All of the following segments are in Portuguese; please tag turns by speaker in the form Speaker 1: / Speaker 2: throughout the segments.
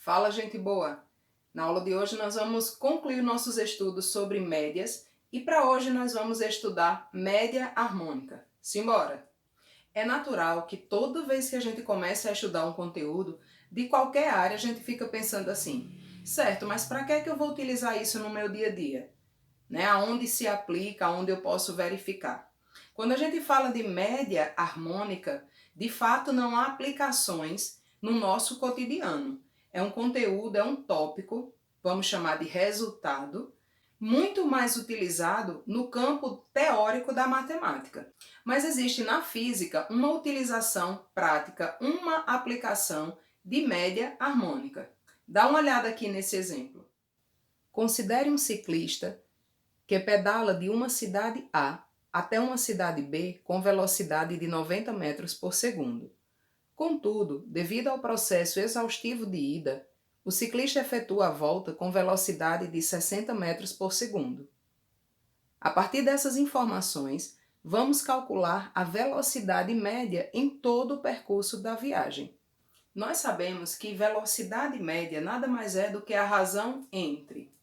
Speaker 1: Fala, gente boa! Na aula de hoje nós vamos concluir nossos estudos sobre médias e para hoje nós vamos estudar média harmônica. Simbora! É natural que toda vez que a gente começa a estudar um conteúdo de qualquer área, a gente fica pensando assim, certo, mas para que é que eu vou utilizar isso no meu dia a dia? Aonde se aplica, aonde eu posso verificar? Quando a gente fala de média harmônica, de fato não há aplicações no nosso cotidiano. É um conteúdo, é um tópico, vamos chamar de resultado, muito mais utilizado no campo teórico da matemática. Mas existe na física uma utilização prática, uma aplicação de média harmônica. Dá uma olhada aqui nesse exemplo. Considere um ciclista que pedala de uma cidade A até uma cidade B com velocidade de 90 metros por segundo. Contudo, devido ao processo exaustivo de ida, o ciclista efetua a volta com velocidade de 60 metros por segundo. A partir dessas informações, vamos calcular a velocidade média em todo o percurso da viagem. Nós sabemos que velocidade média nada mais é do que a razão entre.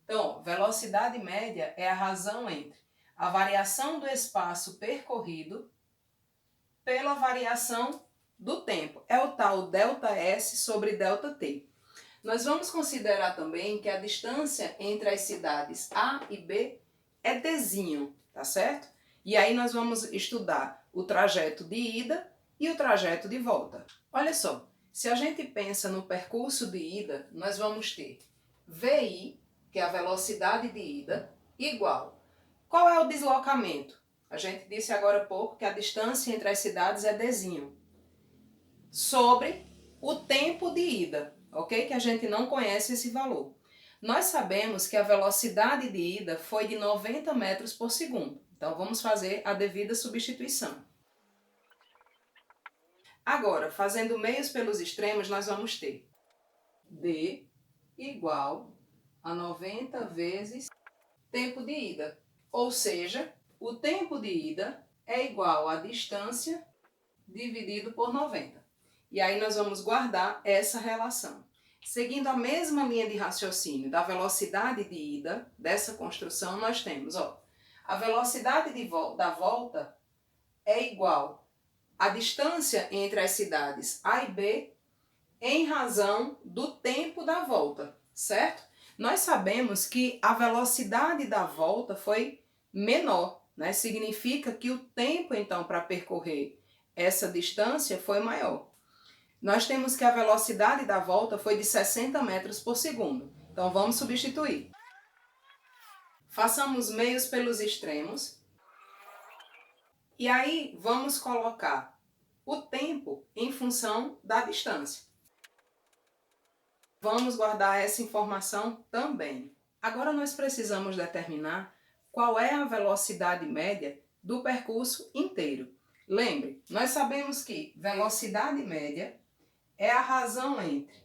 Speaker 1: Então, velocidade média é a razão entre a variação do espaço percorrido pela variação do tempo. É o tal ΔS sobre ΔT. Nós vamos considerar também que a distância entre as cidades A e B é Dzinho, tá certo? E aí nós vamos estudar o trajeto de ida e o trajeto de volta. Olha só, se a gente pensa no percurso de ida, nós vamos ter VI, que é a velocidade de ida, igual. Qual é o deslocamento? A gente disse agora há pouco que a distância entre as cidades é Dzinho. Sobre o tempo de ida, ok? Que a gente não conhece esse valor. Nós sabemos que a velocidade de ida foi de 90 metros por segundo. Então vamos fazer a devida substituição. Agora, fazendo meios pelos extremos, nós vamos ter D igual a 90 vezes tempo de ida. Ou seja, o tempo de ida é igual à distância dividido por 90. E aí nós vamos guardar essa relação. Seguindo a mesma linha de raciocínio da velocidade de ida, dessa construção, nós temos, a velocidade da volta é igual à distância entre as cidades A e B em razão do tempo da volta, certo? Nós sabemos que a velocidade da volta foi menor, né? Significa que o tempo, então, para percorrer essa distância foi maior. Nós temos que a velocidade da volta foi de 60 metros por segundo. Então, vamos substituir. Façamos meios pelos extremos. E aí, vamos colocar o tempo em função da distância. Vamos guardar essa informação também. Agora nós precisamos determinar qual é a velocidade média do percurso inteiro. Lembre, nós sabemos que velocidade média é a razão entre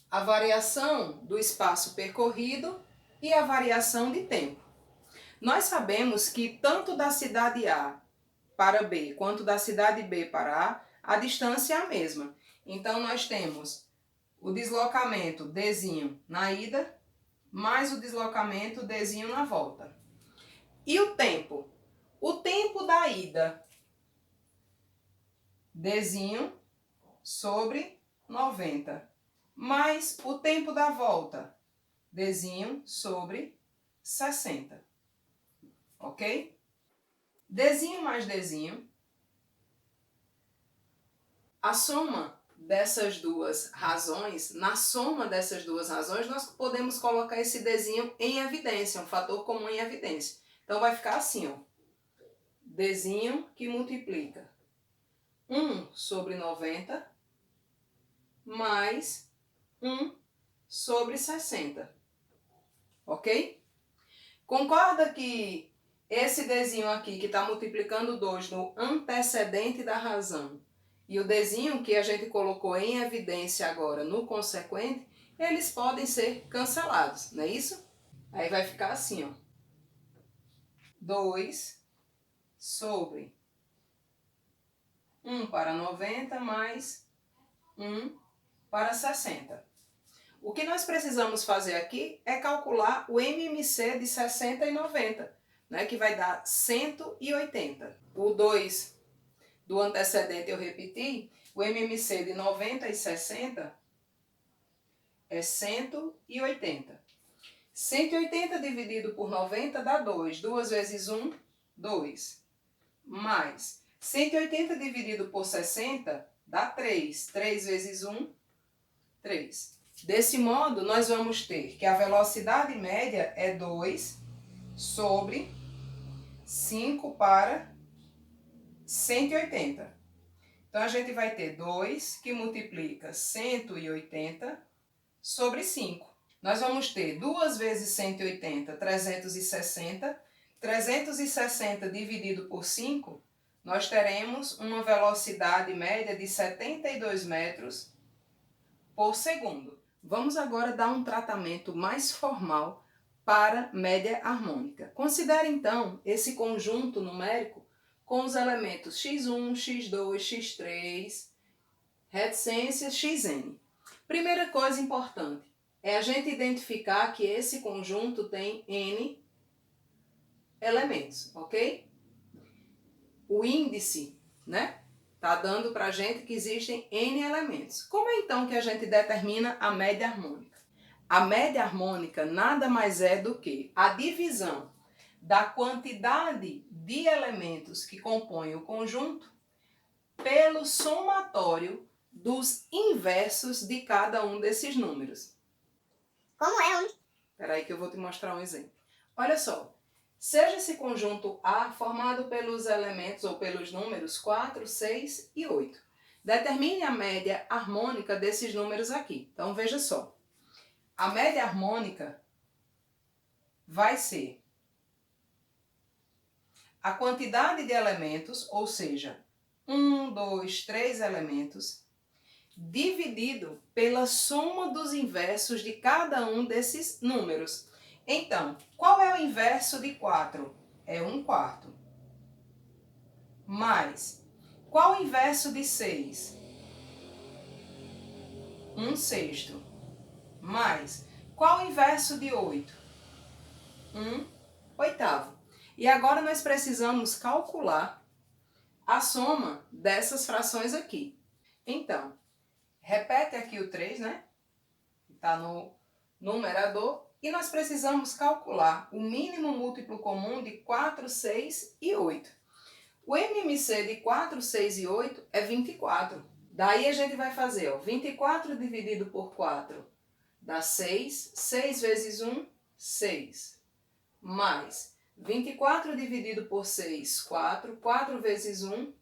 Speaker 1: a variação do espaço percorrido e a variação de tempo. Nós sabemos que tanto da cidade A para B quanto da cidade B para A distância é a mesma. Então nós temos o deslocamento Dzinho na ida, mais o deslocamento Dzinho na volta. E o tempo? O tempo da ida, Dzinho sobre 90, mais o tempo da volta, Dzinho sobre 60. Ok? Dzinho mais Dzinho, a soma dessas duas razões, na soma dessas duas razões, nós podemos colocar esse Dzinho em evidência, um fator comum em evidência. Então vai ficar assim, Dzinho que multiplica 1 sobre 90 mais 1 sobre 60. Ok? Concorda que esse Dzinho aqui, que está multiplicando 2 no antecedente da razão, e o Dzinho que a gente colocou em evidência agora no consequente, eles podem ser cancelados, não é isso? Aí vai ficar assim, 2 sobre 1 para 90 mais 1 para 60. O que nós precisamos fazer aqui é calcular o MMC de 60 e 90, né, que vai dar 180. O 2 do antecedente eu repeti, o MMC de 90 e 60 é 180. 180 dividido por 90 dá 2. 2 vezes 1, 2. Mais 180 dividido por 60 dá 3. 3 vezes 1, 3. Desse modo, nós vamos ter que a velocidade média é 2 sobre 5 para 180. Então, a gente vai ter 2 que multiplica 180 sobre 5. Nós vamos ter 2 vezes 180, 360. 360 dividido por 5, nós teremos uma velocidade média de 72 metros por segundo. Vamos agora dar um tratamento mais formal para média harmônica. Considere então esse conjunto numérico com os elementos x1, x2, x3, reticências, xn. Primeira coisa importante é a gente identificar que esse conjunto tem n elementos, ok? O índice, né? Tá dando pra gente que existem n elementos. Como é então que a gente determina a média harmônica? A média harmônica nada mais é do que a divisão da quantidade de elementos que compõem o conjunto pelo somatório dos inversos de cada um desses números.
Speaker 2: Como é? Onde?
Speaker 1: Espera aí que eu vou te mostrar um exemplo. Olha só, seja esse conjunto A formado pelos elementos ou pelos números 4, 6 e 8. Determine a média harmônica desses números aqui. Então veja só, a média harmônica vai ser a quantidade de elementos, ou seja, 1, 2, 3 elementos, dividido pela soma dos inversos de cada um desses números. Então, qual é o inverso de 4? É 1/4. Mais, qual o inverso de 6? 1/6. Mais, qual o inverso de 8? 1/8. E agora nós precisamos calcular a soma dessas frações aqui. Então, repete aqui o 3, né? Está no numerador. E nós precisamos calcular o mínimo múltiplo comum de 4, 6 e 8. O MMC de 4, 6 e 8 é 24. Daí a gente vai fazer, ó, 24 dividido por 4 dá 6. 6 vezes 1, 6. Mais 24 dividido por 6, 4. 4 vezes 1,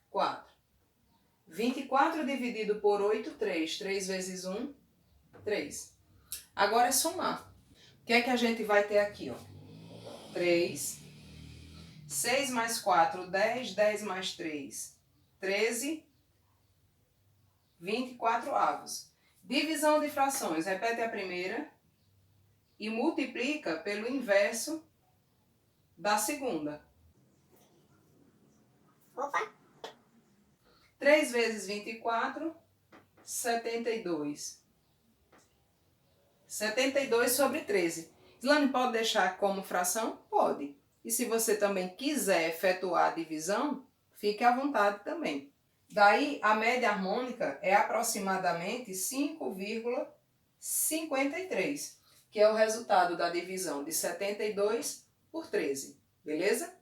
Speaker 1: 4. 24 dividido por 8, 3. 3 vezes 1, 3. Agora é somar. O que é que a gente vai ter aqui? Ó? 3. 6 mais 4, 10. 10 mais 3, 13. 24 avos. Divisão de frações. Repete a primeira e multiplica pelo inverso da segunda.
Speaker 2: Opa!
Speaker 1: 3 vezes 24, 72. 72 sobre 13. Islane, pode deixar como fração? Pode. E se você também quiser efetuar a divisão, fique à vontade também. Daí, a média harmônica é aproximadamente 5,53, que é o resultado da divisão de 72 por 13. Beleza?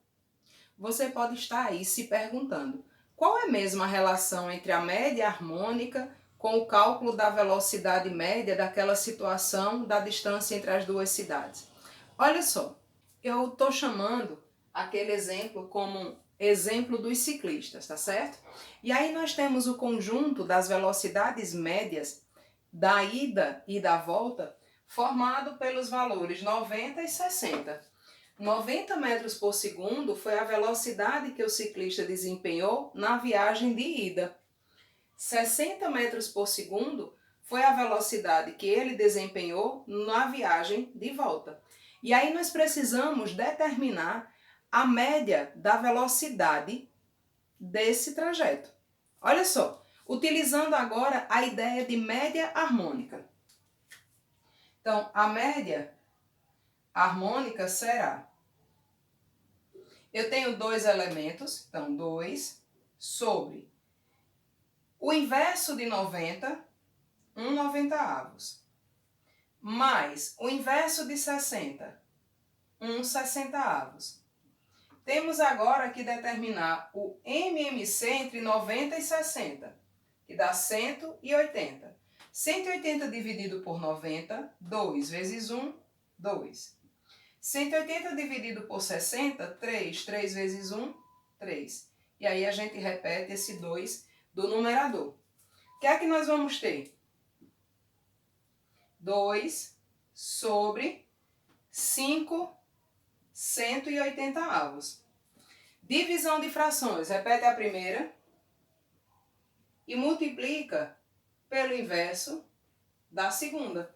Speaker 1: Você pode estar aí se perguntando, qual é mesmo a relação entre a média harmônica com o cálculo da velocidade média daquela situação da distância entre as duas cidades? Olha só, eu estou chamando aquele exemplo como exemplo dos ciclistas, tá certo? E aí nós temos o conjunto das velocidades médias da ida e da volta formado pelos valores 90 e 60. 90 metros por segundo foi a velocidade que o ciclista desempenhou na viagem de ida. 60 metros por segundo foi a velocidade que ele desempenhou na viagem de volta. E aí nós precisamos determinar a média da velocidade desse trajeto. Olha só, Utilizando agora a ideia de média harmônica. Então, a média harmônica será... Eu tenho dois elementos, então 2 sobre o inverso de 90, 1/90, mais o inverso de 60, 1/60. Temos agora que determinar o MMC entre 90 e 60, que dá 180. 180 dividido por 90, 2 vezes 1, 2. 180 dividido por 60, 3. 3 vezes 1, 3. E aí a gente repete esse 2 do numerador. O que é que nós vamos ter? 2 sobre 5 180. Divisão de frações. Repete a primeira e multiplica pelo inverso da segunda.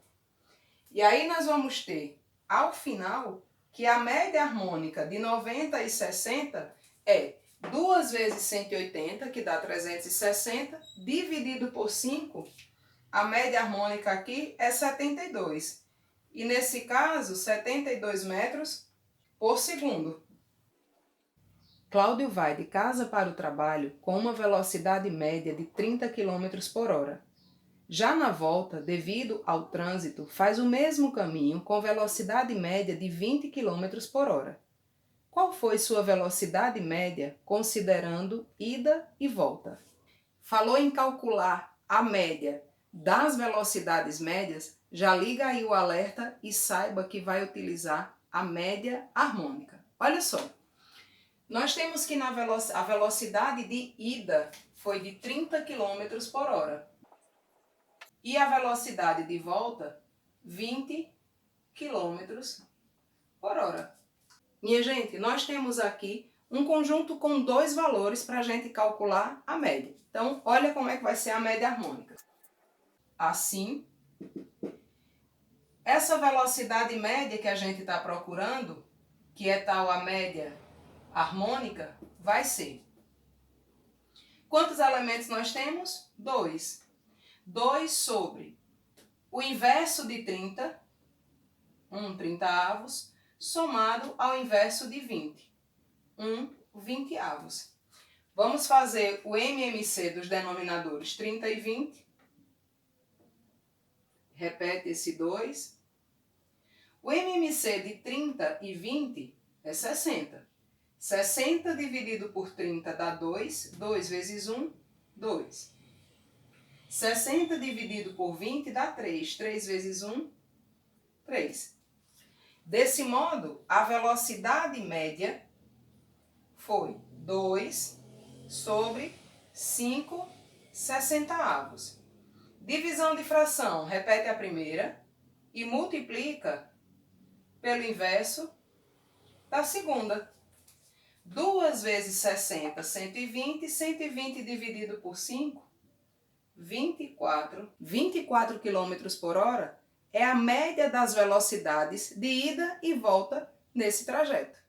Speaker 1: E aí nós vamos ter, ao final, que a média harmônica de 90 e 60 é 2 vezes 180, que dá 360, dividido por 5, a média harmônica aqui é 72. E nesse caso, 72 metros por segundo. Cláudio vai de casa para o trabalho com uma velocidade média de 30 km por hora. Já na volta, devido ao trânsito, faz o mesmo caminho com velocidade média de 20 km por hora. Qual foi sua velocidade média considerando ida e volta? Falou em calcular a média das velocidades médias, já liga aí o alerta e saiba que vai utilizar a média harmônica. Olha só, nós temos que a velocidade de ida foi de 30 km por hora e a velocidade de volta 20 km por hora. Minha gente, nós temos aqui um conjunto com dois valores para a gente calcular a média. Então, olha como é que vai ser a média harmônica. Assim, essa velocidade média que a gente está procurando, que é tal a média harmônica, vai ser... Quantos elementos nós temos? 2. 2 sobre o inverso de 30, 1/30, somado ao inverso de 20, 1/20. Vamos fazer o MMC dos denominadores 30 e 20. Repete esse 2. O MMC de 30 e 20 é 60. 60 dividido por 30 dá 2. 2 vezes 1, 2. 60 dividido por 20 dá 3. 3 vezes 1, 3. Desse modo, a velocidade média foi 2 sobre 5/60. Divisão de fração, repete a primeira e multiplica pelo inverso da segunda. 2 vezes 60, 120. 120 dividido por 5, 24. 24 km por hora é a média das velocidades de ida e volta nesse trajeto.